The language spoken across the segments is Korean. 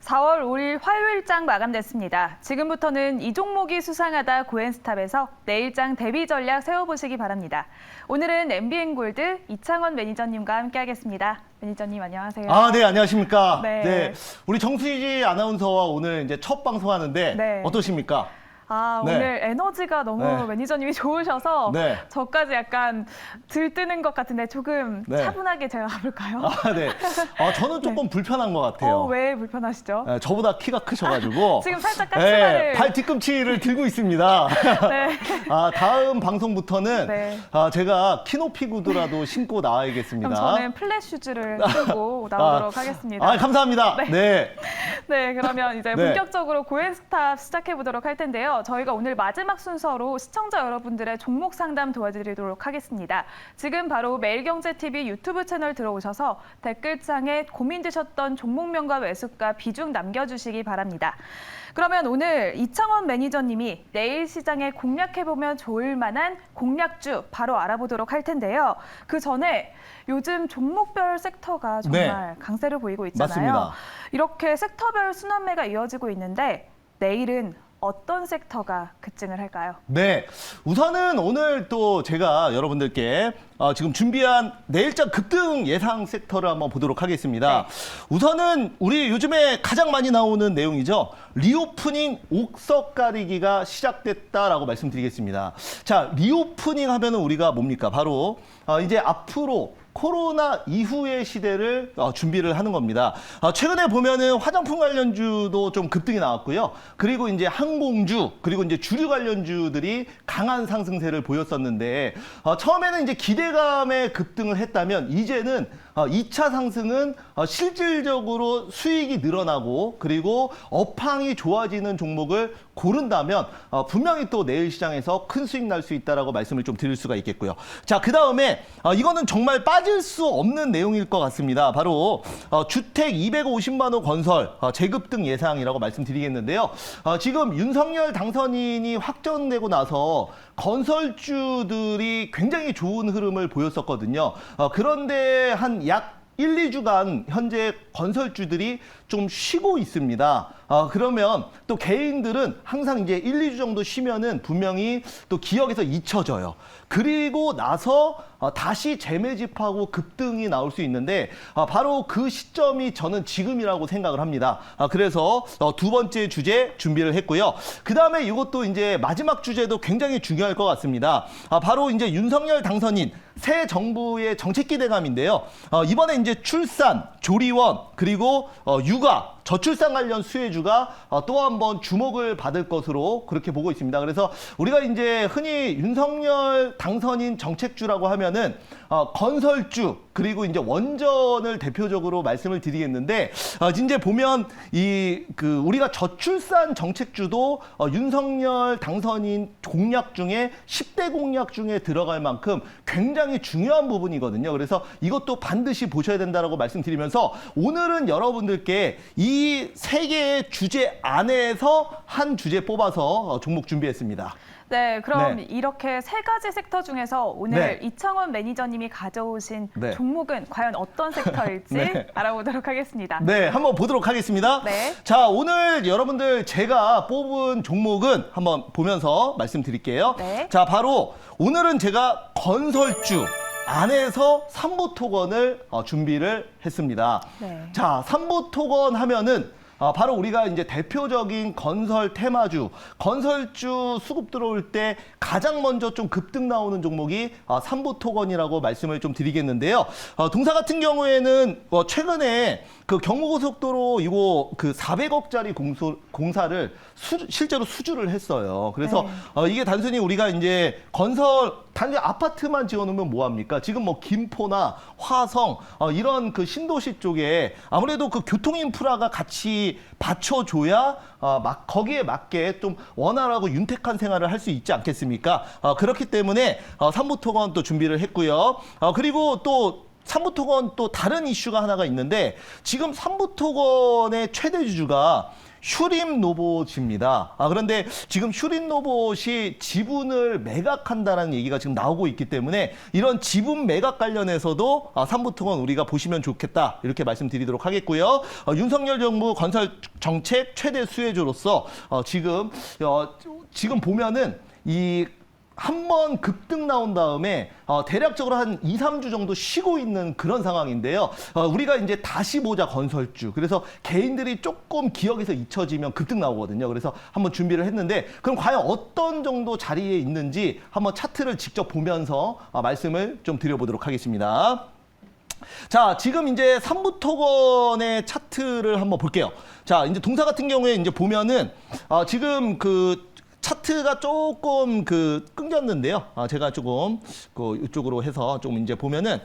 4월 5일 화요일장 마감됐습니다. 지금부터는 이 종목이 수상하다 고엔스탑에서 내일장 대비 전략 세워보시기 바랍니다. 오늘은 MBN골드 이창원 매니저님과 함께하겠습니다. 매니저님 안녕하세요. 네, 안녕하십니까. 네. 우리 정수희 아나운서와 오늘 이제 첫 방송하는데 네. 어떠십니까? 네. 오늘 에너지가 너무 매니저님이 좋으셔서 네. 저까지 약간 들뜨는 것 같은데 조금 네. 차분하게 제가 가볼까요? 네. 저는 조금 불편한 것 같아요. 왜 불편하시죠? 저보다 키가 크셔가지고. 지금 살짝 깍지발을. 발 뒤꿈치를 들고 있습니다. 네. 다음 방송부터는 네. 제가 키높이 구두라도 신고 나와야겠습니다. 그럼 저는 플랫 슈즈를 신고 나오도록 하겠습니다. 감사합니다. 네. 네, 그러면 이제 네. 본격적으로 고엔스탑 시작해 보도록 할 텐데요. 저희가 오늘 마지막 순서로 시청자 여러분들의 종목 상담 도와드리도록 하겠습니다. 지금 바로 매일경제TV 유튜브 채널 들어오셔서 댓글창에 고민되셨던 종목명과 매수가 비중 남겨주시기 바랍니다. 그러면 오늘 이창원 매니저님이 내일 시장에 공략해보면 좋을 만한 공략주 바로 알아보도록 할 텐데요. 그 전에 요즘 종목별 섹터가 정말 강세를 보이고 있잖아요. 맞습니다. 이렇게 섹터별 순환매가 이어지고 있는데 내일은 어떤 섹터가 급증을 할까요? 네, 우선은 오늘 또 제가 여러분들께 지금 준비한 내일장 급등 예상 섹터를 한번 보도록 하겠습니다. 네. 우선은 우리 요즘에 가장 많이 나오는 내용이죠. 리오프닝 옥석 가리기가 시작됐다라고 말씀드리겠습니다. 자, 리오프닝 하면은 우리가 뭡니까? 바로 이제 앞으로 코로나 이후의 시대를 준비를 하는 겁니다. 최근에 보면은 화장품 관련주도 좀 급등이 나왔고요. 그리고 이제 항공주, 그리고 이제 주류 관련주들이 강한 상승세를 보였었는데, 처음에는 이제 기대감에 급등을 했다면, 이제는 2차 상승은 실질적으로 수익이 늘어나고, 그리고 업황이 좋아지는 종목을 고른다면, 분명히 또 내일 시장에서 큰 수익 날 수 있다라고 말씀을 좀 드릴 수가 있겠고요. 자, 그 다음에 이거는 정말 빠질 수 없는 내용일 것 같습니다. 바로 주택 250만 호 건설 재급등 예상이라고 말씀드리겠는데요. 지금 윤석열 당선인이 확정되고 나서 건설주들이 굉장히 좋은 흐름을 보였었거든요. 그런데 한 약 1, 2주간 현재 건설주들이 좀 쉬고 있습니다. 그러면 또 개인들은 항상 이제 1, 2주 정도 쉬면은 분명히 또 기억에서 잊혀져요. 그리고 나서 다시 재매집하고 급등이 나올 수 있는데 바로 그 시점이 저는 지금이라고 생각을 합니다. 그래서 두 번째 주제 준비를 했고요. 그 다음에 이것도 이제 마지막 주제도 굉장히 중요할 것 같습니다. 바로 이제 윤석열 당선인 새 정부의 정책 기대감인데요. 이번에 이제 출산, 조리원, 그리고 육아, 저출산 관련 수혜주가 또 한 번 주목을 받을 것으로 그렇게 보고 있습니다. 그래서 우리가 이제 흔히 윤석열 당선인 정책주라고 하면은 건설주, 그리고 이제 원전을 대표적으로 말씀을 드리겠는데, 이제 보면 우리가 저출산 정책주도 윤석열 당선인 공약 중에 10대 공약 중에 들어갈 만큼 굉장히 중요한 부분이거든요. 그래서 이것도 반드시 보셔야 된다라고 말씀드리면서 오늘은 여러분들께 이 세 개의 주제 안에서 한 주제 뽑아서 종목 준비했습니다. 네, 그럼 네. 이렇게 세 가지 섹터 중에서 오늘 네. 이창원 매니저님이 가져오신 네. 종목은 과연 어떤 섹터일지 네. 알아보도록 하겠습니다. 네, 한번 보도록 하겠습니다. 네. 자, 오늘 여러분들 제가 뽑은 종목은 한번 보면서 말씀드릴게요. 네. 자, 바로 오늘은 제가 건설주 안에서 삼부토건을 준비를 했습니다. 네. 자, 삼부토건 하면은 바로 우리가 이제 대표적인 건설 테마주, 건설주 수급 들어올 때 가장 먼저 좀 급등 나오는 종목이 삼부토건이라고 말씀을 좀 드리겠는데요. 동사 같은 경우에는 최근에 그 경부고속도로 이거 그 400억짜리 공사를 실제로 수주를 했어요. 그래서 네. 이게 단순히 우리가 이제 단지 아파트만 지어놓으면 뭐합니까? 지금 뭐 김포나 화성 이런 그 신도시 쪽에 아무래도 그 교통 인프라가 같이 받쳐줘야 거기에 맞게 좀 원활하고 윤택한 생활을 할 수 있지 않겠습니까? 그렇기 때문에 삼부토건 또 준비를 했고요. 그리고 또 삼부토건 또 다른 이슈가 하나가 있는데 지금 삼부토건의 최대 주주가 슈림 로봇입니다. 그런데 지금 슈림 로봇이 지분을 매각한다는 얘기가 지금 나오고 있기 때문에 이런 지분 매각 관련해서도 삼부토건 우리가 보시면 좋겠다 이렇게 말씀드리도록 하겠고요. 윤석열 정부 건설 정책 최대 수혜주로서 지금 보면은 이 한 번 급등 나온 다음에 대략적으로 한 2, 3주 정도 쉬고 있는 그런 상황인데요. 우리가 이제 다시 보자 건설주. 그래서 개인들이 조금 기억에서 잊혀지면 급등 나오거든요. 그래서 한번 준비를 했는데 그럼 과연 어떤 정도 자리에 있는지 한번 차트를 직접 보면서 말씀을 좀 드려보도록 하겠습니다. 자, 지금 이제 삼부토건의 차트를 한번 볼게요. 자, 이제 동사 같은 경우에 이제 보면은 지금 그 차트가 조금 끊겼는데요. 제가 조금 이쪽으로 해서 좀 이제 보면은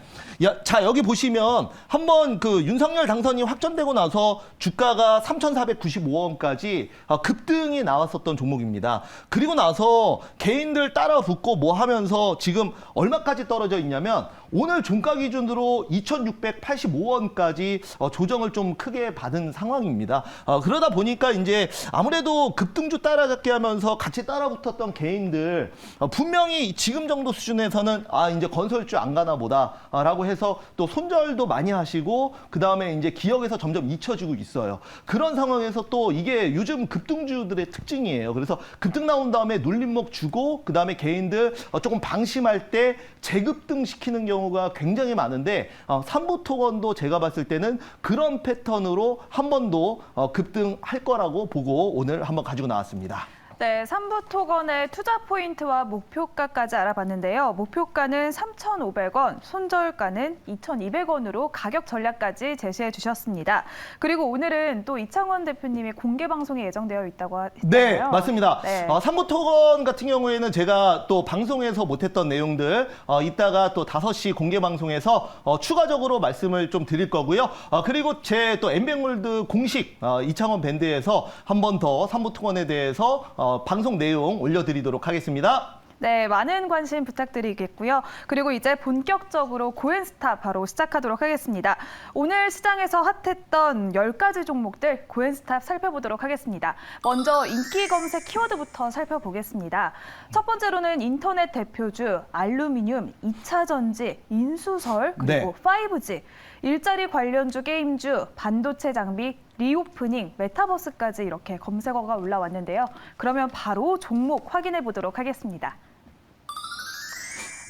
자, 여기 보시면 한번 윤석열 당선이 확정되고 나서 주가가 3,495원까지 급등이 나왔었던 종목입니다. 그리고 나서 개인들 따라 붙고 뭐 하면서 지금 얼마까지 떨어져 있냐면 오늘 종가 기준으로 2,685원까지 조정을 좀 크게 받은 상황입니다. 그러다 보니까 이제 아무래도 급등주 따라잡기 하면서 같이 따라붙었던 개인들 분명히 지금 정도 수준에서는 이제 건설주 안 가나 보다라고 해서 또 손절도 많이 하시고 그 다음에 이제 기억에서 점점 잊혀지고 있어요. 그런 상황에서 또 이게 요즘 급등주들의 특징이에요. 그래서 급등 나온 다음에 눌림목 주고 그 다음에 개인들 조금 방심할 때 재급등 시키는 경우가 굉장히 많은데 삼부토건도 제가 봤을 때는 그런 패턴으로 한 번 더 급등할 거라고 보고 오늘 한번 가지고 나왔습니다. 네, 삼부토건의 투자 포인트와 목표가까지 알아봤는데요. 목표가는 3,500원, 손절가는 2,200원으로 가격 전략까지 제시해 주셨습니다. 그리고 오늘은 또 이창원 대표님이 공개 방송이 예정되어 있다고 했잖아요. 네, 맞습니다. 네. 삼부토건 같은 경우에는 제가 또 방송에서 못했던 내용들 이따가 또 5시 공개 방송에서 추가적으로 말씀을 좀 드릴 거고요. 그리고 제 또 엠뱅월드 공식 이창원 밴드에서 한 번 더 삼부토건에 대해서 방송 내용 올려드리도록 하겠습니다. 네, 많은 관심 부탁드리겠고요. 그리고 이제 본격적으로 고엔스타 바로 시작하도록 하겠습니다. 오늘 시장에서 핫했던 10가지 종목들 고엔스타 살펴보도록 하겠습니다. 먼저 인기 검색 키워드부터 살펴보겠습니다. 첫 번째로는 인터넷 대표주, 알루미늄, 2차 전지, 인수설, 그리고 5G, 일자리 관련주 게임주, 반도체 장비, 리오프닝, 메타버스까지 이렇게 검색어가 올라왔는데요. 그러면 바로 종목 확인해 보도록 하겠습니다.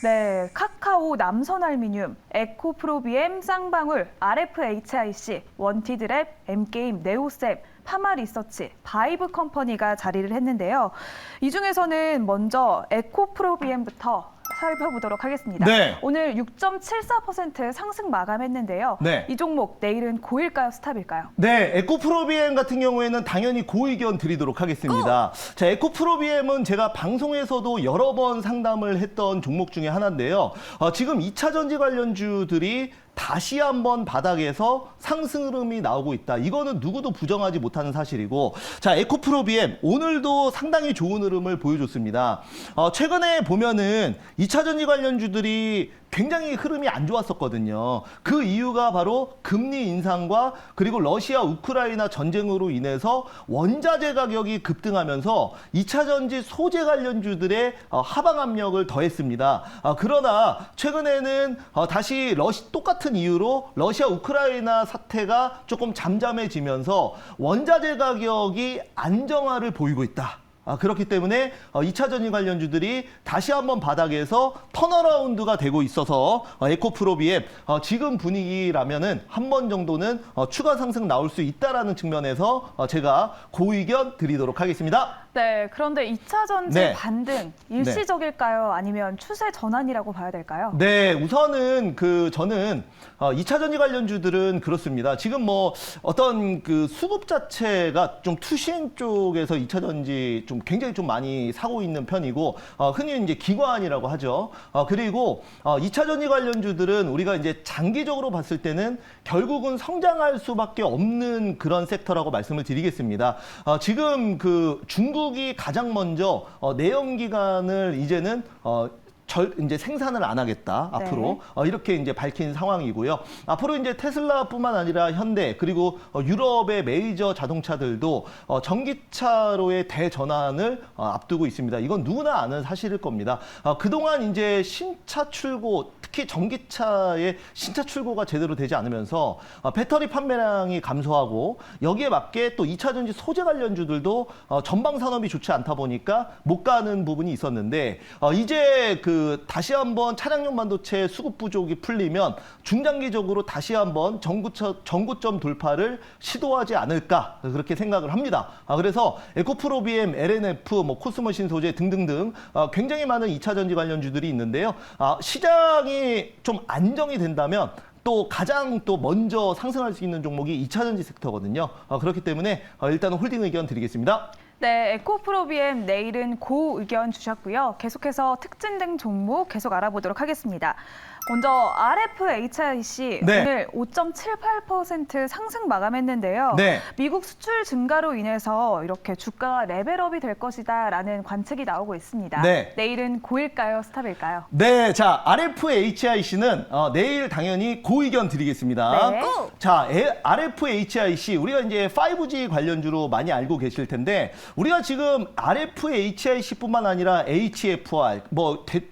네, 카카오, 남선알미늄, 에코프로비엠, 쌍방울, RFHIC, 원티드랩, M게임, 네오셈, 파마리서치, 바이브 컴퍼니가 자리를 했는데요. 이 중에서는 먼저 에코프로비엠부터 살펴보도록 하겠습니다. 네. 오늘 6.74% 상승 마감했는데요. 네. 이 종목 내일은 고일까요, 스탑일까요? 네, 에코프로비엠 같은 경우에는 당연히 고의견 드리도록 하겠습니다. 자, 에코프로비엠은 제가 방송에서도 여러 번 상담을 했던 종목 중에 하나인데요. 지금 2차 전지 관련주들이 다시 한번 바닥에서 상승 흐름이 나오고 있다. 이거는 누구도 부정하지 못하는 사실이고, 자, 에코프로비엠 오늘도 상당히 좋은 흐름을 보여줬습니다. 최근에 보면은 2차 전지 관련주들이 굉장히 흐름이 안 좋았었거든요. 그 이유가 바로 금리 인상과 그리고 러시아 우크라이나 전쟁으로 인해서 원자재 가격이 급등하면서 2차 전지 소재 관련주들의 하방 압력을 더했습니다. 그러나 최근에는 다시 똑같은 이유로 러시아 우크라이나 사태가 조금 잠잠해지면서 원자재 가격이 안정화를 보이고 있다. 그렇기 때문에 2차 전지 관련주들이 다시 한번 바닥에서 턴어라운드가 되고 있어서 에코프로비엠 지금 분위기라면은 한 번 정도는 추가 상승 나올 수 있다라는 측면에서 제가 고의견 드리도록 하겠습니다. 네, 그런데 2차 전지 네. 반등 일시적일까요? 아니면 추세 전환이라고 봐야 될까요? 네, 우선은 저는 2차 전지 관련주들은 그렇습니다. 지금 뭐 어떤 수급 자체가 좀 투신 쪽에서 2차 전지 좀 굉장히 좀 많이 사고 있는 편이고 흔히 이제 기관이라고 하죠. 그리고 2차 전지 관련주들은 우리가 이제 장기적으로 봤을 때는 결국은 성장할 수밖에 없는 그런 섹터라고 말씀을 드리겠습니다. 지금 중국이 가장 먼저 내연기관을 이제는 이제 생산을 안 하겠다 네. 앞으로 이렇게 이제 밝힌 상황이고요. 앞으로 이제 테슬라뿐만 아니라 현대 그리고 유럽의 메이저 자동차들도 전기차로의 대전환을 앞두고 있습니다. 이건 누구나 아는 사실일 겁니다. 그동안 이제 신차 출고, 특히 전기차의 신차 출고가 제대로 되지 않으면서 배터리 판매량이 감소하고 여기에 맞게 또 2차 전지 소재 관련주들도 전방 산업이 좋지 않다 보니까 못 가는 부분이 있었는데 이제 다시 한번 차량용 반도체 수급 부족이 풀리면 중장기적으로 다시 한번 전고점 돌파를 시도하지 않을까 그렇게 생각을 합니다. 그래서 에코프로비엠, LNF, 코스머신 소재 등등등 굉장히 많은 2차 전지 관련주들이 있는데요. 시장이 좀 안정이 된다면 또 가장 또 먼저 상승할 수 있는 종목이 2차 전지 섹터거든요. 그렇기 때문에 일단은 홀딩 의견 드리겠습니다. 네, 에코프로비엠 내일은 고 의견 주셨고요. 계속해서 특징된 종목 계속 알아보도록 하겠습니다. 먼저 RFHIC 네. 오늘 5.78% 상승 마감했는데요. 네. 미국 수출 증가로 인해서 이렇게 주가가 레벨업이 될 것이다라는 관측이 나오고 있습니다. 네. 내일은 고일까요, 스탑일까요? 네, 자, RFHIC는 내일 당연히 고 의견 드리겠습니다. 네. 자, RFHIC 우리가 이제 5G 관련주로 많이 알고 계실 텐데 우리가 지금 RFHIC뿐만 아니라 HFR,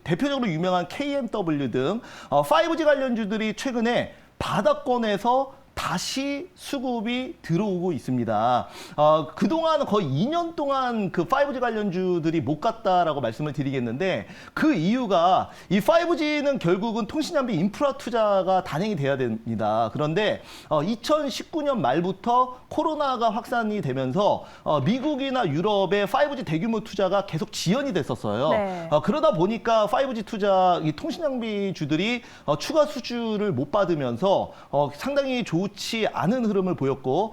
대표적으로 유명한 KMW 등 5G 관련주들이 최근에 바닥권에서 다시 수급이 들어오고 있습니다. 그동안 거의 2년 동안 그 5G 관련주들이 못 갔다라고 말씀을 드리겠는데 그 이유가 이 5G는 결국은 통신장비 인프라 투자가 단행이 돼야 됩니다. 그런데 2019년 말부터 코로나가 확산이 되면서 미국이나 유럽의 5G 대규모 투자가 계속 지연이 됐었어요. 네. 그러다 보니까 5G 투자, 이 통신장비주들이 추가 수주를 못 받으면서 상당히 좋지 않은 흐름을 보였고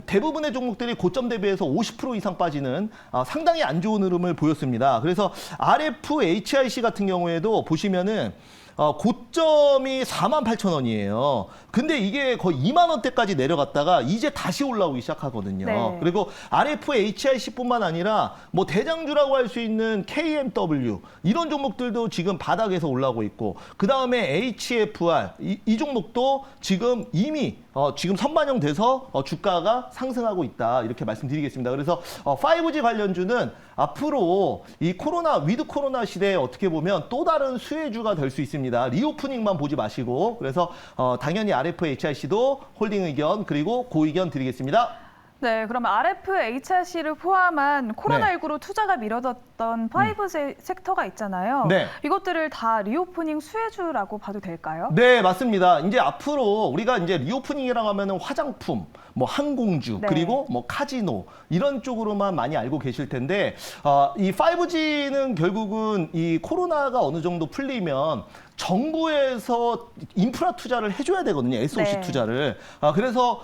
대부분의 종목들이 고점 대비해서 50% 이상 빠지는 상당히 안 좋은 흐름을 보였습니다. 그래서 RFHIC 같은 경우에도 보시면은 고점이 48,000원이에요. 근데 이게 거의 2만 원대까지 내려갔다가 이제 다시 올라오기 시작하거든요. 네. 그리고 RFHIC뿐만 아니라 대장주라고 할 수 있는 KMW 이런 종목들도 지금 바닥에서 올라오고 있고 그 다음에 HFR 이 종목도 지금 이미 지금 선반영돼서 주가가 상승하고 있다 이렇게 말씀드리겠습니다. 그래서 5G 관련주는 앞으로 이 위드 코로나 시대에 어떻게 보면 또 다른 수혜주가 될 수 있습니다. 리오프닝만 보지 마시고 그래서 당연히 RFHIC도 홀딩 의견 그리고 고 의견 드리겠습니다. 네, 그러면 RFHIC를 포함한 코로나19로 투자가 미뤄졌던 5G 섹터가 있잖아요. 네. 이것들을 다 리오프닝 수혜주라고 봐도 될까요? 네, 맞습니다. 이제 앞으로 우리가 이제 리오프닝이라고 하면은 화장품, 항공주, 네. 그리고 카지노 이런 쪽으로만 많이 알고 계실 텐데 이 5G는 결국은 이 코로나가 어느 정도 풀리면 정부에서 인프라 투자를 해줘야 되거든요. SOC 네. 투자를. 그래서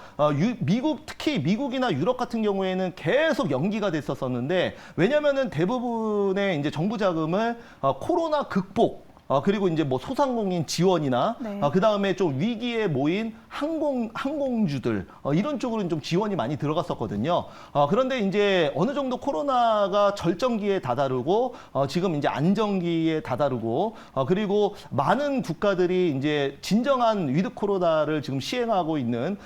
특히 미국이나 유럽 같은 경우에는 계속 연기가 됐었는데 왜냐면은 대부분의 이제 정부 자금을 코로나 극복 그리고 이제 소상공인 지원이나 네. 그 다음에 좀 위기에 모인 항공주들 이런 쪽으로는 좀 지원이 많이 들어갔었거든요. 그런데 이제 어느 정도 코로나가 절정기에 다다르고 지금 이제 안정기에 다다르고 그리고 많은 국가들이 이제 진정한 위드 코로나를 지금 시행하고 있는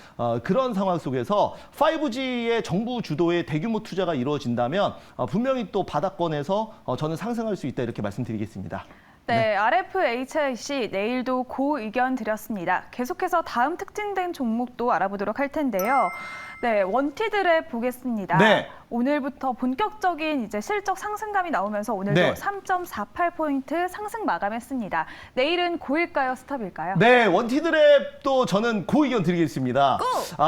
그런 상황 속에서 5G의 정부 주도의 대규모 투자가 이루어진다면 분명히 또 바닥권에서 저는 상승할 수 있다 이렇게 말씀드리겠습니다. 네, RFHIC 내일도 고 의견 드렸습니다. 계속해서 다음 특징된 종목도 알아보도록 할 텐데요. 네, 원티드랩 보겠습니다. 네. 오늘부터 본격적인 이제 실적 상승감이 나오면서 오늘도 네. 3.48포인트 상승 마감했습니다. 내일은 고일까요, 스탑일까요? 네, 원티드랩도 저는 고 의견 드리겠습니다.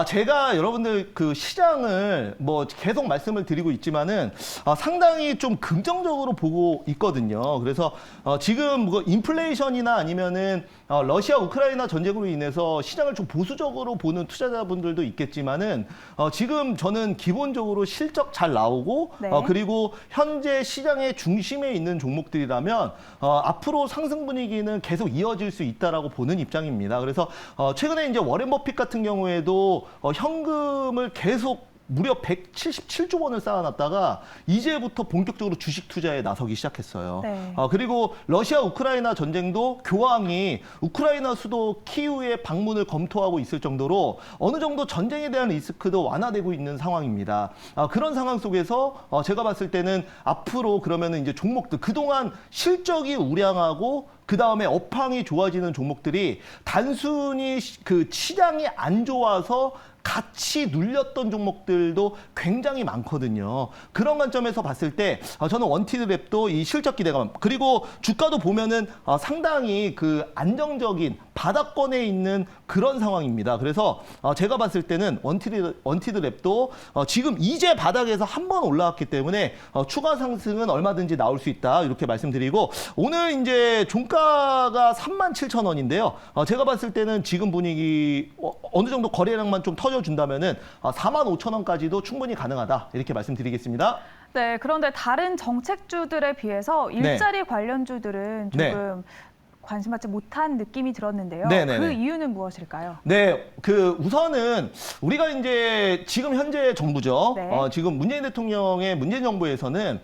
제가 여러분들 그 시장을 계속 말씀을 드리고 있지만은 상당히 좀 긍정적으로 보고 있거든요. 그래서 지금 인플레이션이나 아니면은 러시아 우크라이나 전쟁으로 인해서 시장을 좀 보수적으로 보는 투자자분들도 있겠지만은 지금 저는 기본적으로 실적 잘 나오고 네. 그리고 현재 시장의 중심에 있는 종목들이라면 앞으로 상승 분위기는 계속 이어질 수 있다라고 보는 입장입니다. 그래서 최근에 이제 워렌 버핏 같은 경우에도 현금을 계속 무려 177조 원을 쌓아놨다가 이제부터 본격적으로 주식 투자에 나서기 시작했어요. 네. 그리고 러시아 우크라이나 전쟁도 교황이 우크라이나 수도 키이우의 방문을 검토하고 있을 정도로 어느 정도 전쟁에 대한 리스크도 완화되고 있는 상황입니다. 그런 상황 속에서 제가 봤을 때는 앞으로 그러면은 이제 종목들 그동안 실적이 우량하고 그 다음에 업황이 좋아지는 종목들이 단순히 그 시장이 안 좋아서 같이 눌렸던 종목들도 굉장히 많거든요. 그런 관점에서 봤을 때 저는 원티드랩도 이 실적 기대감 그리고 주가도 보면은 상당히 그 안정적인 바닥권에 있는 그런 상황입니다. 그래서 제가 봤을 때는 원티드랩도 지금 이제 바닥에서 한 번 올라왔기 때문에 추가 상승은 얼마든지 나올 수 있다 이렇게 말씀드리고 오늘 이제 종가가 37,000원인데요. 제가 봤을 때는 지금 분위기 어느 정도 거래량만 좀 터져준다면은 45,000원까지도 충분히 가능하다 이렇게 말씀드리겠습니다. 네, 그런데 다른 정책주들에 비해서 일자리 관련주들은 조금 관심 받지 못한 느낌이 들었는데요. 네네네. 그 이유는 무엇일까요? 네, 그 우선은 우리가 이제 지금 현재 정부죠. 네. 지금 문재인 대통령의 문재인 정부에서는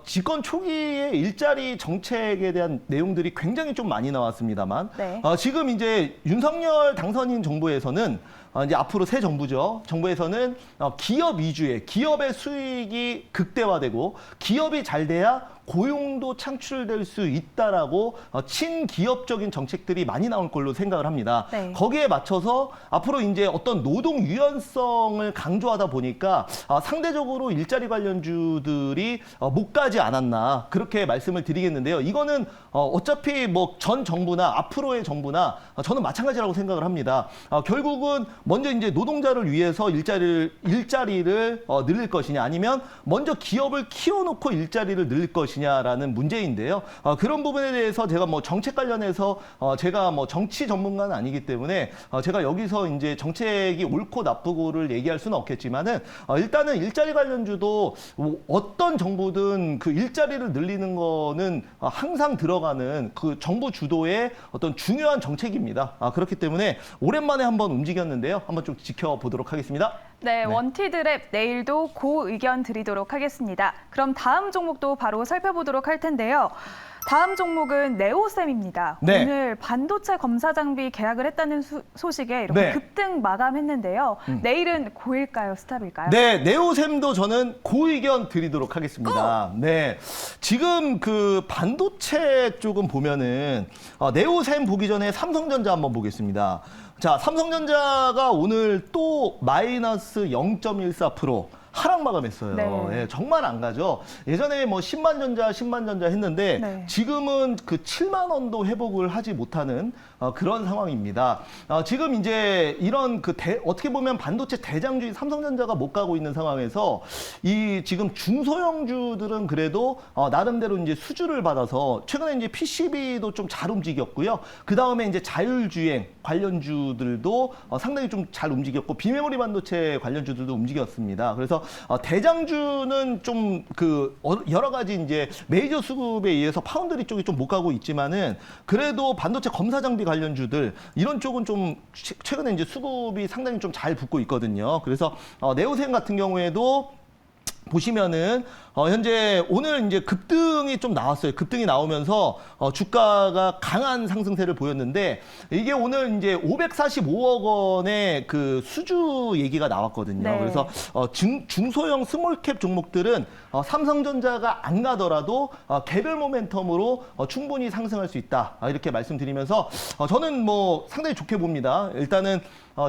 집권 초기에 일자리 정책에 대한 내용들이 굉장히 좀 많이 나왔습니다만 네. 지금 이제 윤석열 당선인 정부에서는 이제 앞으로 새 정부죠. 정부에서는 기업 위주의 기업의 수익이 극대화되고 기업이 잘 돼야 고용도 창출될 수 있다라고 친기업적인 정책들이 많이 나올 걸로 생각을 합니다. 네. 거기에 맞춰서 앞으로 이제 어떤 노동 유연성을 강조하다 보니까 상대적으로 일자리 관련주들이 못 가지 않았나 그렇게 말씀을 드리겠는데요. 이거는 어차피 뭐 전 정부나 앞으로의 정부나 저는 마찬가지라고 생각을 합니다. 결국은 먼저 이제 노동자를 위해서 일자리를 늘릴 것이냐 아니면 먼저 기업을 키워놓고 일자리를 늘릴 것이냐라는 문제인데요. 그런 부분에 대해서 제가 뭐 정책 관련해서 제가 뭐 정치 전문가는 아니기 때문에 제가 여기서 이제 정책이 옳고 나쁘고를 얘기할 수는 없겠지만은 일단은 일자리 관련주도 어떤 정부든 그 일자리를 늘리는 거는 항상 들어가는 그 정부 주도의 어떤 중요한 정책입니다. 그렇기 때문에 오랜만에 한번 움직였는데요. 한번 좀 지켜보도록 하겠습니다. 네, 원티드랩 내일도 고 의견 드리도록 하겠습니다. 그럼 다음 종목도 바로 살펴보도록 할 텐데요. 다음 종목은 네오셈입니다. 네. 오늘 반도체 검사 장비 계약을 했다는 소식에 이렇게 네. 급등 마감했는데요. 내일은 고일까요, 스탑일까요? 네, 네오셈도 저는 고의견 드리도록 하겠습니다. 네, 지금 그 반도체 쪽은 보면은 네오셈 보기 전에 삼성전자 한번 보겠습니다. 자, 삼성전자가 오늘 또 마이너스 0.14% 하락 마감했어요. 네. 예, 정말 안 가죠. 예전에 뭐 10만전자 했는데 네. 지금은 그 7만 원도 회복을 하지 못하는 그런 상황입니다. 지금 이제 이런 그 어떻게 보면 반도체 대장주인 삼성전자가 못 가고 있는 상황에서 이 지금 중소형주들은 그래도 나름대로 이제 수주를 받아서 최근에 이제 PCB도 좀 잘 움직였고요. 그 다음에 이제 자율주행 관련주들도 상당히 좀 잘 움직였고 비메모리 반도체 관련주들도 움직였습니다. 그래서 대장주는 좀 그 여러 가지 이제 메이저 수급에 의해서 파운드리 쪽이 좀 못 가고 있지만은 그래도 반도체 검사 장비 관련주들 이런 쪽은 좀 최근에 이제 수급이 상당히 좀 잘 붙고 있거든요. 그래서 네오셈 같은 경우에도 보시면은 현재 오늘 이제 급등이 좀 나왔어요. 급등이 나오면서 주가가 강한 상승세를 보였는데 이게 오늘 이제 545억 원의 그 수주 얘기가 나왔거든요. 네. 그래서 중소형 스몰캡 종목들은 삼성전자가 안 가더라도 개별 모멘텀으로 충분히 상승할 수 있다. 이렇게 말씀드리면서 저는 뭐 상당히 좋게 봅니다. 일단은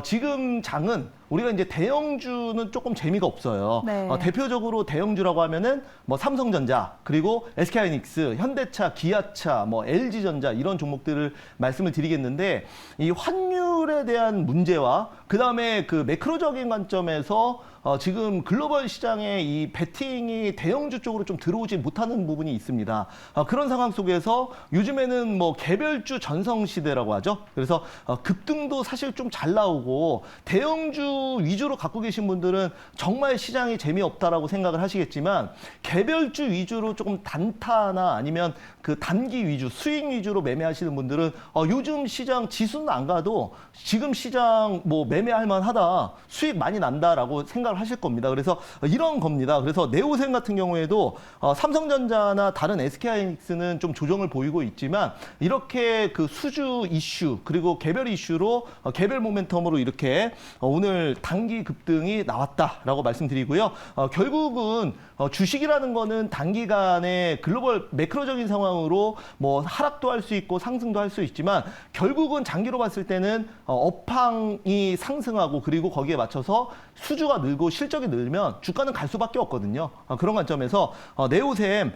지금 장은 우리가 이제 대형주는 조금 재미가 없어요. 네. 대표적으로 대형주라고 하면은 뭐 삼성전자, 그리고 SK하이닉스, 현대차, 기아차, 뭐 LG전자 이런 종목들을 말씀을 드리겠는데 이 환율에 대한 문제와 그 다음에 그 매크로적인 관점에서 지금 글로벌 시장에 이 베팅이 대형주 쪽으로 좀 들어오지 못하는 부분이 있습니다. 그런 상황 속에서 요즘에는 뭐 개별주 전성시대라고 하죠. 그래서 급등도 사실 좀 잘 나오고 대형주 위주로 갖고 계신 분들은 정말 시장이 재미없다라고 생각을 하시겠지만 개별주 위주로 조금 단타나 아니면 그 단기 위주, 스윙 위주로 매매하시는 분들은 요즘 시장 지수는 안 가도 지금 시장 뭐 매매할 만하다, 수익 많이 난다라고 생각을 생각을 하실 겁니다. 그래서 이런 겁니다. 그래서 네오셈 같은 경우에도 삼성전자나 다른 SK하이닉스는 좀 조정을 보이고 있지만 이렇게 그 수주 이슈 그리고 개별 이슈로 개별 모멘텀으로 이렇게 오늘 단기 급등이 나왔다라고 말씀드리고요. 결국은 주식이라는 거는 단기간에 글로벌 매크로적인 상황으로 뭐 하락도 할 수 있고 상승도 할 수 있지만 결국은 장기로 봤을 때는 업황이 상승하고 그리고 거기에 맞춰서 수주가 늘고 실적이 늘면 주가는 갈 수밖에 없거든요. 그런 관점에서 네오셈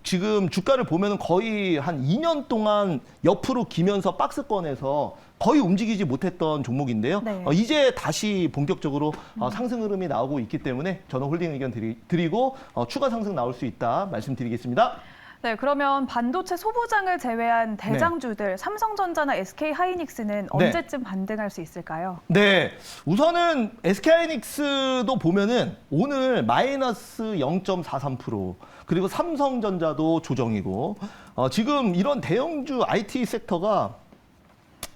지금 주가를 보면 거의 한 2년 동안 옆으로 기면서 박스권에서 거의 움직이지 못했던 종목인데요. 네. 이제 다시 본격적으로 상승 흐름이 나오고 있기 때문에 저는 홀딩 의견 드리고 추가 상승 나올 수 있다 말씀드리겠습니다. 네, 그러면 반도체 소부장을 제외한 대장주들 삼성전자나 SK하이닉스는 언제쯤 반등할 수 있을까요? 네, 우선은 SK하이닉스도 보면은 오늘 마이너스 0.43% 그리고 삼성전자도 조정이고 지금 이런 대형주 IT 섹터가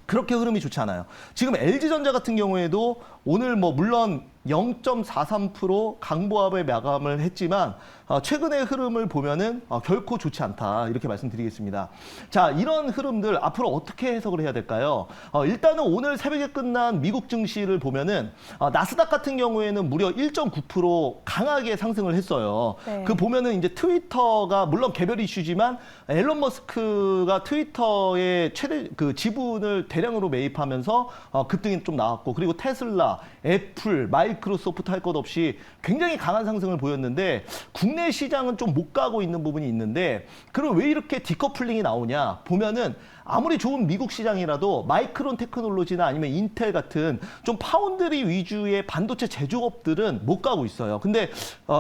그렇게 흐름이 좋지 않아요. 지금 LG전자 같은 경우에도 오늘 뭐 물론 0.43% 강보합을 마감을 했지만 최근의 흐름을 보면은 결코 좋지 않다 이렇게 말씀드리겠습니다. 자, 이런 흐름들 앞으로 어떻게 해석을 해야 될까요? 일단은 오늘 새벽에 끝난 미국 증시를 보면은 나스닥 같은 경우에는 무려 1.9% 강하게 상승을 했어요. 네. 그 보면은 이제 트위터가 물론 개별 이슈지만 앨런 머스크가 트위터의 최대 그 지분을 대량으로 매입하면서 급등이 좀 나왔고 그리고 테슬라, 애플, 마이크로소프트 할 것 없이 굉장히 강한 상승을 보였는데 국내 시장은 좀 못 가고 있는 부분이 있는데 그럼 왜 이렇게 디커플링이 나오냐 보면은 아무리 좋은 미국 시장이라도 마이크론 테크놀로지나 아니면 인텔 같은 좀 파운드리 위주의 반도체 제조업들은 못 가고 있어요. 근데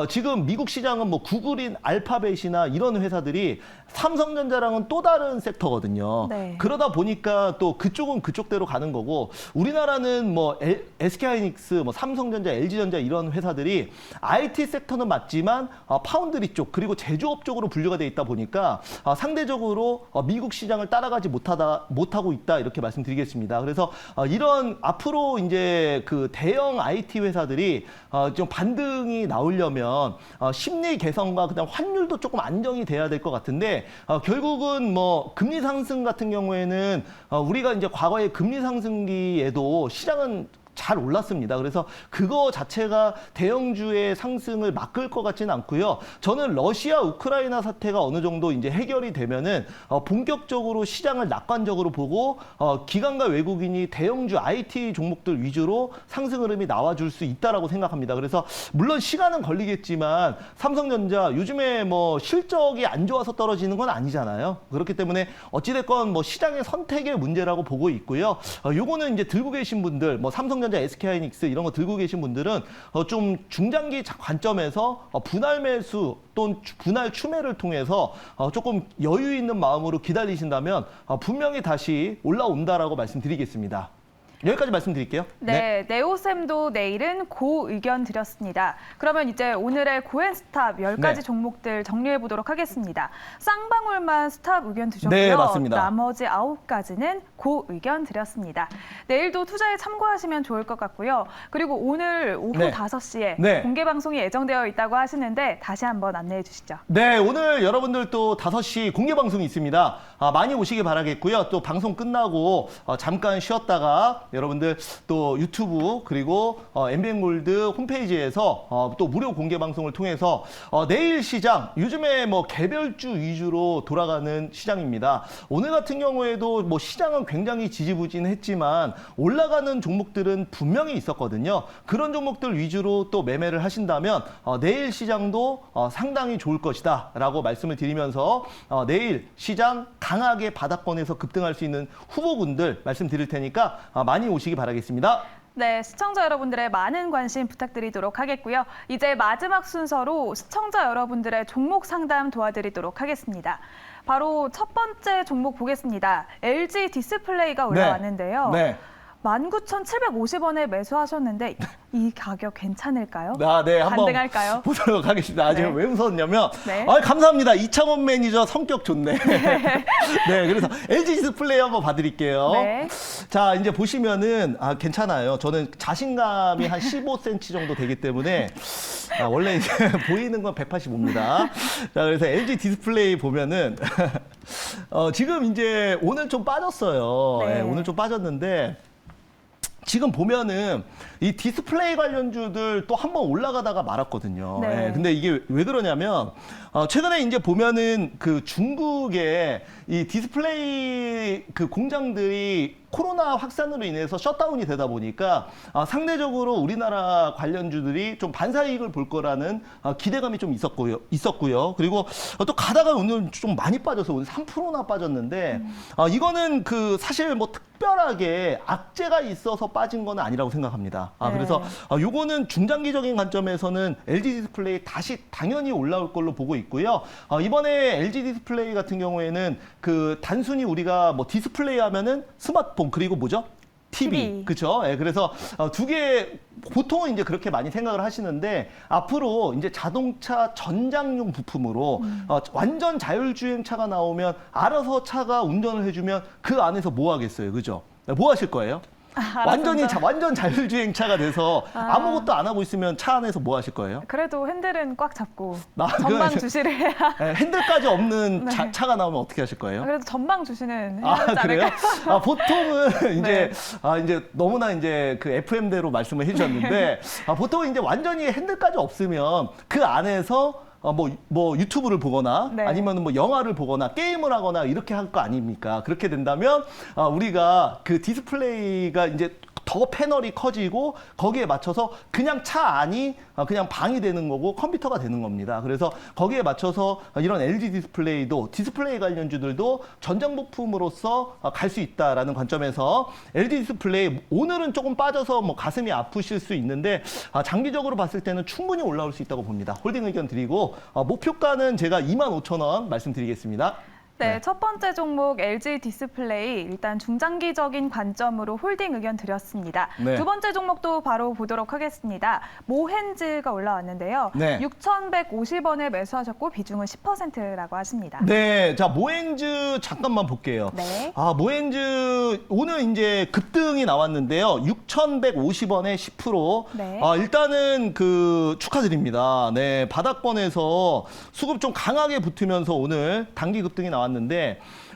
지금 미국 시장은 뭐 구글인 알파벳이나 이런 회사들이 삼성전자랑은 또 다른 섹터거든요. 네. 그러다 보니까 또 그쪽은 그쪽대로 가는 거고 우리나라는 뭐 SK하이닉스, 뭐 삼성전자, LG전자 이런 회사들이 IT 섹터는 맞지만 파운드리 쪽 그리고 제조업 쪽으로 분류가 돼 있다 보니까 상대적으로 미국 시장을 따라가지 못하고 있다 이렇게 말씀드리겠습니다. 그래서 이런 앞으로 이제 그 대형 IT 회사들이 좀 반등이 나오려면 심리 개선과 그다음 환율도 조금 안정이 돼야 될 것 같은데 결국은 뭐 금리 상승 같은 경우에는 우리가 이제 과거의 금리 상승기에도 시장은 잘 올랐습니다. 그래서 그거 자체가 대형주의 상승을 막을 것 같지는 않고요. 저는 러시아 우크라이나 사태가 어느 정도 이제 해결이 되면은 본격적으로 시장을 낙관적으로 보고 기관과 외국인이 대형주 IT 종목들 위주로 상승 흐름이 나와줄 수 있다라고 생각합니다. 그래서 물론 시간은 걸리겠지만 삼성전자 요즘에 뭐 실적이 안 좋아서 떨어지는 건 아니잖아요. 그렇기 때문에 어찌됐건 뭐 시장의 선택의 문제라고 보고 있고요. 요거는 이제 들고 계신 분들 뭐 삼성전자, SK하이닉스 이런 거 들고 계신 분들은 좀 중장기 관점에서 분할 매수 또는 분할 추매를 통해서 조금 여유 있는 마음으로 기다리신다면 분명히 다시 올라온다라고 말씀드리겠습니다. 여기까지 말씀드릴게요. 네, 네오셈도 내일은 고 의견 드렸습니다. 그러면 이제 오늘의 고앤스탑 10가지 네. 종목들 정리해 보도록 하겠습니다. 쌍방울만 스탑 의견 드셨고요. 네, 맞습니다. 나머지 9가지는 고 의견 드렸습니다. 내일도 투자에 참고하시면 좋을 것 같고요. 그리고 오늘 오후 네. 5시에 네. 공개 방송이 예정되어 있다고 하시는데 다시 한번 안내해 주시죠. 네, 오늘 여러분들 또 5시 공개 방송이 있습니다. 많이 오시기 바라겠고요. 또 방송 끝나고 잠깐 쉬었다가 여러분들 또 유튜브 그리고 MBN골드 홈페이지에서 또 무료 공개 방송을 통해서 내일 시장 요즘에 뭐 개별주 위주로 돌아가는 시장입니다. 오늘 같은 경우에도 뭐 시장은 굉장히 지지부진했지만 올라가는 종목들은 분명히 있었거든요. 그런 종목들 위주로 또 매매를 하신다면 내일 시장도 상당히 좋을 것이다라고 말씀을 드리면서 내일 시장 강하게 바닥권에서 급등할 수 있는 후보군들 말씀드릴 테니까 많이 오시기 바라겠습니다. 네, 시청자 여러분들의 많은 관심 부탁드리도록 하겠고요. 이제 마지막 순서로 시청자 여러분들의 종목 상담 도와드리도록 하겠습니다. 바로 첫 번째 종목 보겠습니다. LG 디스플레이가 올라왔는데요. 네. 19,750원에 매수하셨는데 이 가격 괜찮을까요? 네, 한번 반등할까요? 보도록 하겠습니다. 네. 제가 왜 웃었냐면, 네. 감사합니다. 이창원 매니저 성격 좋네. 네, 그래서 LG 디스플레이 한번 봐드릴게요. 네. 자, 이제 보시면은, 괜찮아요. 저는 자신감이 한 15cm 정도 되기 때문에, 원래 이제 보이는 건 185입니다. 자, 그래서 LG 디스플레이 보면은, 지금 이제 오늘 좀 빠졌어요. 네. 네, 오늘 좀 빠졌는데, 지금 보면은 이 디스플레이 관련주들 또 한번 올라가다가 말았거든요. 네. 근데 이게 왜 그러냐면 최근에 이제 보면은 그 중국의 이 디스플레이 그 공장들이 코로나 확산으로 인해서 셧다운이 되다 보니까 상대적으로 우리나라 관련주들이 좀 반사이익을 볼 거라는 기대감이 좀 있었고요. 그리고 또 가다가 오늘 좀 많이 빠져서 오늘 3%나 빠졌는데 이거는 그 사실 뭐 특별하게 악재가 있어서 빠진 건 아니라고 생각합니다. 네. 그래서 요거는 중장기적인 관점에서는 LG 디스플레이 다시 당연히 올라올 걸로 보고 있고요. 이번에 LG 디스플레이 같은 경우에는 그 단순히 우리가 뭐 디스플레이 하면은 스마트폰 그리고 뭐죠? TV. 그렇죠? 예, 그래서 두 개 보통은 이제 그렇게 많이 생각을 하시는데 앞으로 이제 자동차 전장용 부품으로 완전 자율주행차가 나오면 알아서 차가 운전을 해주면 그 안에서 뭐 하겠어요, 그죠? 뭐 하실 거예요? 완전 자율주행차가 돼서 아무것도 안 하고 있으면 차 안에서 뭐 하실 거예요? 그래도 핸들은 꽉 잡고 그건 전방 주시를 해야. 핸들까지 없는 네. 차가 나오면 어떻게 하실 거예요? 그래도 전방 주시는 해야 하지 그래요? 않을까요? 보통은 이제 네. 이제 너무나 이제 그 FM대로 말씀을 해주셨는데 보통은 이제 완전히 핸들까지 없으면 그 안에서 뭐 유튜브를 보거나 네. 아니면 뭐 영화를 보거나 게임을 하거나 이렇게 할 거 아닙니까? 그렇게 된다면 우리가 그 디스플레이가 이제 더 패널이 커지고 거기에 맞춰서 그냥 차 안이 그냥 방이 되는 거고 컴퓨터가 되는 겁니다. 그래서 거기에 맞춰서 이런 LG 디스플레이도 디스플레이 관련주들도 전장 부품으로서 갈 수 있다라는 관점에서 LG 디스플레이 오늘은 조금 빠져서 뭐 가슴이 아프실 수 있는데 장기적으로 봤을 때는 충분히 올라올 수 있다고 봅니다. 홀딩 의견 드리고 목표가는 제가 25,000원 말씀드리겠습니다. 네, 첫 번째 종목 LG 디스플레이 일단 중장기적인 관점으로 홀딩 의견 드렸습니다. 네. 두 번째 종목도 바로 보도록 하겠습니다. 모헨즈가 올라왔는데요. 네. 6,150원에 매수하셨고 비중은 10%라고 하십니다. 네, 자 모헨즈 잠깐만 볼게요. 네. 모헨즈 오늘 이제 급등이 나왔는데요. 6,150원에 10%. 네. 일단은 그 축하드립니다. 네, 바닥권에서 수급 좀 강하게 붙으면서 오늘 단기 급등이 나왔는데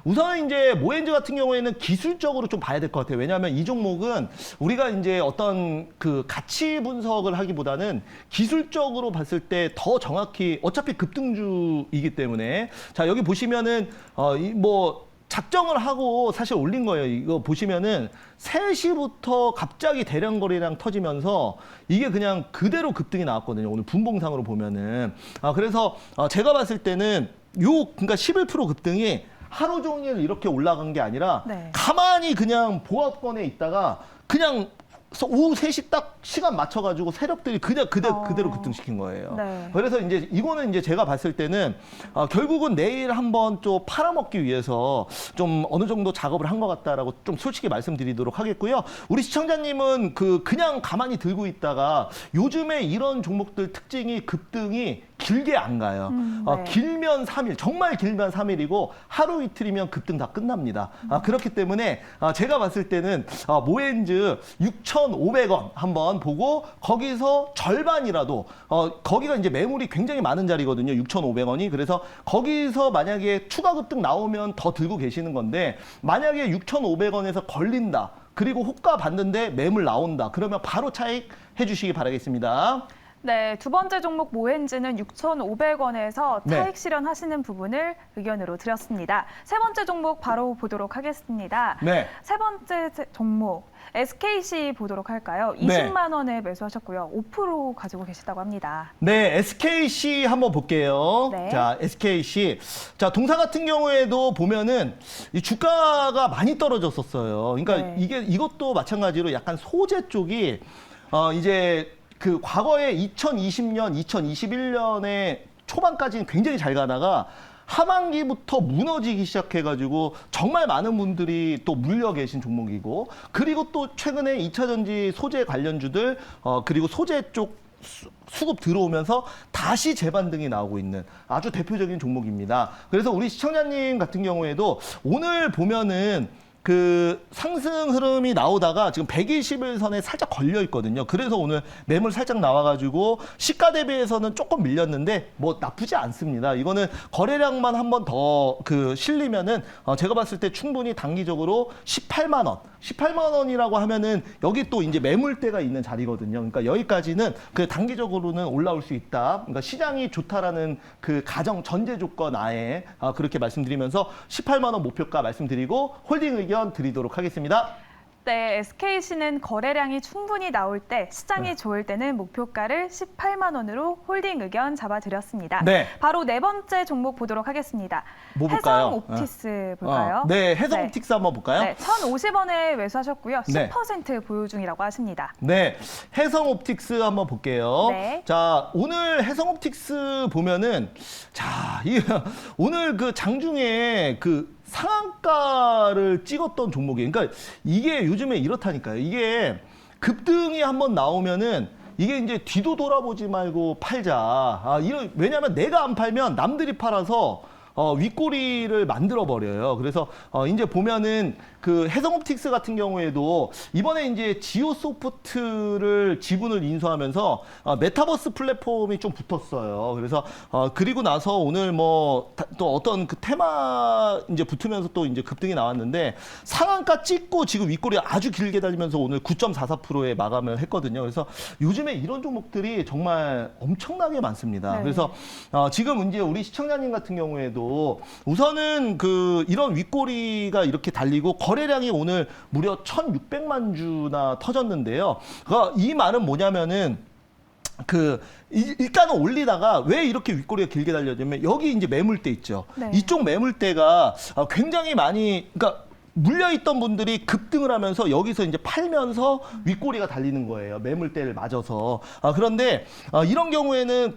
우선 이제 모헨즈 같은 경우에는 기술적으로 좀 봐야 될 것 같아요. 왜냐하면 이 종목은 우리가 이제 어떤 그 가치 분석을 하기보다는 기술적으로 봤을 때 더 정확히 어차피 급등주이기 때문에 자 여기 보시면은 뭐 작정을 하고 사실 올린 거예요. 이거 보시면은 3시부터 갑자기 대량거래량 터지면서 이게 그냥 그대로 급등이 나왔거든요. 오늘 분봉상으로 보면은 그래서 제가 봤을 때는 그러니까 11% 급등이 하루 종일 이렇게 올라간 게 아니라 네. 가만히 그냥 보합권에 있다가 그냥 오후 3시 딱 시간 맞춰가지고 세력들이 그냥 그대로 급등시킨 거예요. 네. 그래서 이제 이거는 이제 제가 봤을 때는 결국은 내일 한번 좀 팔아먹기 위해서 좀 어느 정도 작업을 한 것 같다라고 좀 솔직히 말씀드리도록 하겠고요. 우리 시청자님은 그냥 가만히 들고 있다가 요즘에 이런 종목들 특징이 급등이 길게 안 가요. 네. 길면 3일, 정말 길면 3일이고 하루 이틀이면 급등 다 끝납니다. 그렇기 때문에 제가 봤을 때는 모헨즈 6,500원 한번 보고 거기서 절반이라도 거기가 이제 매물이 굉장히 많은 자리거든요. 6,500원이. 그래서 거기서 만약에 추가 급등 나오면 더 들고 계시는 건데 만약에 6,500원에서 걸린다. 그리고 호가 봤는데 매물 나온다. 그러면 바로 차익 해주시기 바라겠습니다. 네, 두 번째 종목 모헨즈는 6,500원에서 네. 차익 실현하시는 부분을 의견으로 드렸습니다. 세 번째 종목 바로 보도록 하겠습니다. 네. 세 번째 종목 SKC 보도록 할까요? 네. 20만 원에 매수하셨고요. 5% 가지고 계시다고 합니다. 네, SKC 한번 볼게요. 네. 자, SKC. 자, 동사 같은 경우에도 보면은 이 주가가 많이 떨어졌었어요. 그러니까 네. 이것도 마찬가지로 약간 소재 쪽이 이제 그 과거에 2020년, 2021년에 초반까지는 굉장히 잘 가다가 하반기부터 무너지기 시작해가지고 정말 많은 분들이 또 물려 계신 종목이고, 그리고 또 최근에 2차 전지 소재 관련주들 그리고 소재 쪽 수급 들어오면서 다시 재반등이 나오고 있는 아주 대표적인 종목입니다. 그래서 우리 시청자님 같은 경우에도 오늘 보면은 그 상승 흐름이 나오다가 지금 121선에 살짝 걸려 있거든요. 그래서 오늘 매물 살짝 나와가지고 시가 대비해서는 조금 밀렸는데 뭐 나쁘지 않습니다. 이거는 거래량만 한 번 더 그 실리면은 제가 봤을 때 충분히 단기적으로 18만 원. 18만 원이라고 하면은 여기 또 이제 매물대가 있는 자리거든요. 그러니까 여기까지는 그 단기적으로는 올라올 수 있다. 그러니까 시장이 좋다라는 그 가정 전제 조건 아에 그렇게 말씀드리면서 18만 원 목표가 말씀드리고 홀딩 의견 드리도록 하겠습니다. 네, SKC는 거래량이 충분히 나올 때, 시장이 좋을 때는 목표가를 18만 원으로 홀딩 의견 잡아드렸습니다. 네. 바로 네 번째 종목 보도록 하겠습니다. 뭐 볼까요? 해성옵티스 볼까요? 네, 해성옵틱스 한번 볼까요? 네, 1,050원에 매수하셨고요. 네. 10% 보유 중이라고 하십니다. 네, 해성옵틱스 한번 볼게요. 네. 자, 오늘 해성옵틱스 보면은 오늘 그 장중에 그 상한가를 찍었던 종목이에요. 그러니까 이게 요즘에 이렇다니까요. 이게 급등이 한번 나오면은 이게 이제 뒤도 돌아보지 말고 팔자. 왜냐하면 내가 안 팔면 남들이 팔아서 윗꼬리를 만들어 버려요. 그래서 이제 보면은 그 해성옵틱스 같은 경우에도 이번에 이제 지오소프트를 지분을 인수하면서 메타버스 플랫폼이 좀 붙었어요. 그래서 그리고 나서 오늘 뭐 또 어떤 그 테마 이제 붙으면서 또 이제 급등이 나왔는데 상한가 찍고 지금 윗꼬리 아주 길게 달리면서 오늘 9.44%에 마감을 했거든요. 그래서 요즘에 이런 종목들이 정말 엄청나게 많습니다. 네. 그래서 지금 이제 우리 시청자님 같은 경우에도 우선은 그 이런 윗꼬리가 이렇게 달리고 거래량이 오늘 무려 1,600만 주나 터졌는데요. 그러니까 이 말은 뭐냐면은 일단은 올리다가 왜 이렇게 윗꼬리가 길게 달렸냐면 여기 이제 매물대 있죠. 네. 이쪽 매물대가 굉장히 많이, 그러니까 물려있던 분들이 급등을 하면서 여기서 이제 팔면서 윗꼬리가 달리는 거예요. 매물대를 맞아서. 그런데 이런 경우에는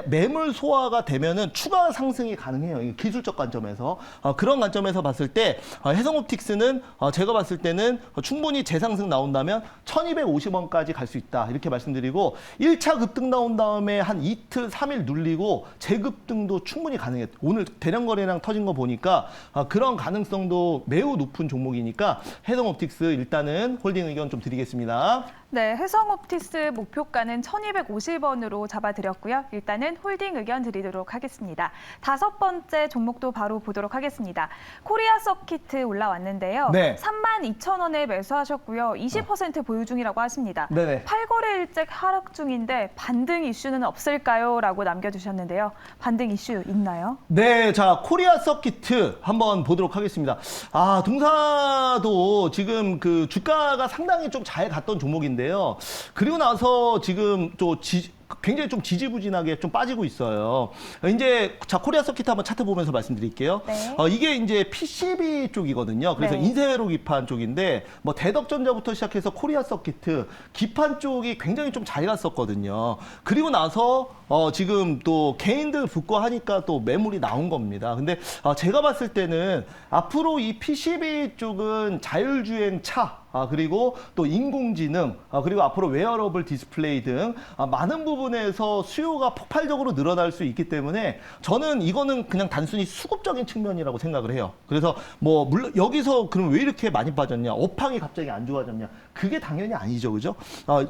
매물 소화가 되면은 추가 상승이 가능해요. 기술적 관점에서. 그런 관점에서 봤을 때 해성옵틱스는 제가 봤을 때는 충분히 재상승 나온다면 1,250원까지 갈 수 있다. 이렇게 말씀드리고 1차 급등 나온 다음에 한 이틀, 3일 눌리고 재급등도 충분히 가능해요. 오늘 대량 거래량 터진 거 보니까 그런 가능성도 매우 높은 종목이니까 해성옵틱스 일단은 홀딩 의견 좀 드리겠습니다. 네, 해성옵티스 목표가는 1,250원으로 잡아드렸고요. 일단은 홀딩 의견 드리도록 하겠습니다. 다섯 번째 종목도 바로 보도록 하겠습니다. 코리아 서키트 올라왔는데요. 네. 32,000원에 매수하셨고요. 20% 보유 중이라고 하십니다. 네네. 8거래일째 하락 중인데 반등 이슈는 없을까요? 라고 남겨주셨는데요. 반등 이슈 있나요? 네, 자, 코리아 서키트 한번 보도록 하겠습니다. 동사도 지금 그 주가가 상당히 좀 잘 갔던 종목인데요. 그리고 나서 지금 또 굉장히 좀 지지부진하게 좀 빠지고 있어요. 이제 자, 코리아 서키트 한번 차트 보면서 말씀드릴게요. 네. 이게 이제 PCB 쪽이거든요. 그래서 네. 인쇄회로 기판 쪽인데 뭐 대덕전자부터 시작해서 코리아 서키트 기판 쪽이 굉장히 좀 잘 갔었거든요. 그리고 나서 지금 또 개인들 붙고 하니까 또 매물이 나온 겁니다. 근데 제가 봤을 때는 앞으로 이 PCB 쪽은 자율주행 차 그리고 또 인공지능, 그리고 앞으로 웨어러블 디스플레이 등 많은 부분에서 수요가 폭발적으로 늘어날 수 있기 때문에 저는 이거는 그냥 단순히 수급적인 측면이라고 생각을 해요. 그래서 뭐 물론 여기서 그럼 왜 이렇게 많이 빠졌냐? 업황이 갑자기 안 좋아졌냐? 그게 당연히 아니죠, 그죠?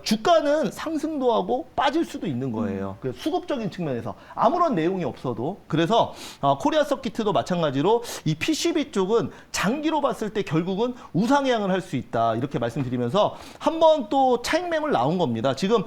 주가는 상승도 하고 빠질 수도 있는 거예요. 그래서 수급적인 측면에서 아무런 내용이 없어도. 그래서 코리아 서키트도 마찬가지로 이 PCB 쪽은 장기로 봤을 때 결국은 우상향을 할 수 있다. 이렇게 말씀드리면서 한번 또 차익 매물 나온 겁니다. 지금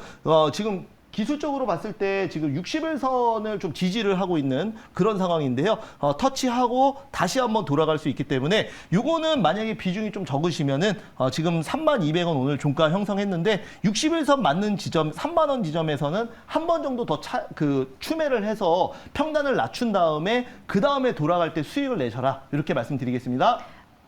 기술적으로 봤을 때 지금 60일선을 좀 지지를 하고 있는 그런 상황인데요. 터치하고 다시 한번 돌아갈 수 있기 때문에 요거는 만약에 비중이 좀 적으시면은 지금 32,000원 오늘 종가 형성했는데 60일선 맞는 지점 3만 원 지점에서는 한 번 정도 더 추매를 해서 평단을 낮춘 다음에 그 다음에 돌아갈 때 수익을 내셔라. 이렇게 말씀드리겠습니다.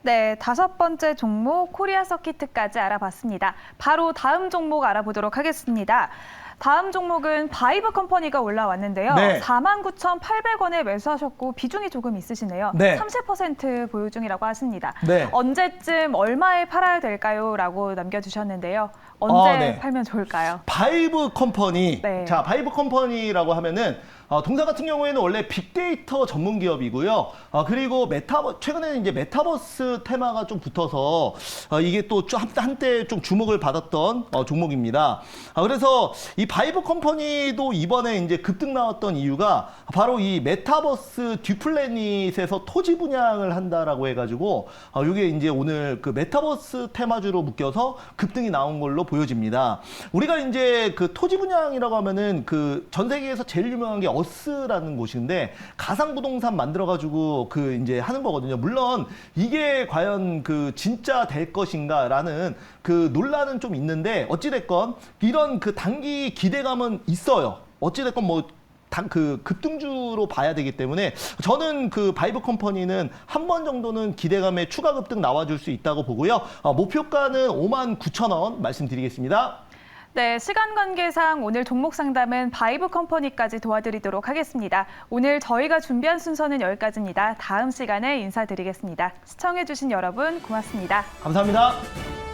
네, 다섯 번째 종목 코리아 서키트까지 알아봤습니다. 바로 다음 종목 알아보도록 하겠습니다. 다음 종목은 바이브 컴퍼니가 올라왔는데요. 네. 49,800원에 매수하셨고 비중이 조금 있으시네요. 네. 30% 보유 중이라고 하십니다. 네. 언제쯤 얼마에 팔아야 될까요? 라고 남겨주셨는데요. 언제 네. 팔면 좋을까요? 바이브 컴퍼니. 네. 자, 바이브 컴퍼니라고 하면은 동사 같은 경우에는 원래 빅데이터 전문 기업이고요. 그리고 최근에는 이제 메타버스 테마가 좀 붙어서 이게 또 한때 좀 주목을 받았던 종목입니다. 그래서 이 바이브 컴퍼니도 이번에 이제 급등 나왔던 이유가 바로 이 메타버스 듀플래닛에서 토지 분양을 한다라고 해가지고 이게 이제 오늘 그 메타버스 테마주로 묶여서 급등이 나온 걸로 보여집니다. 우리가 이제 그 토지 분양이라고 하면은 그 전 세계에서 제일 유명한 게 어스라는 곳인데 가상 부동산 만들어가지고 그 이제 하는 거거든요. 물론 이게 과연 그 진짜 될 것인가라는 그 논란은 좀 있는데 어찌됐건 이런 그 단기 기대감은 있어요. 어찌됐건 뭐 그 급등주로 봐야 되기 때문에 저는 그 바이브 컴퍼니는 한 번 정도는 기대감에 추가 급등 나와줄 수 있다고 보고요. 목표가는 59,000원 말씀드리겠습니다. 네, 시간 관계상 오늘 종목 상담은 바이브 컴퍼니까지 도와드리도록 하겠습니다. 오늘 저희가 준비한 순서는 여기까지입니다. 다음 시간에 인사드리겠습니다. 시청해주신 여러분 고맙습니다. 감사합니다.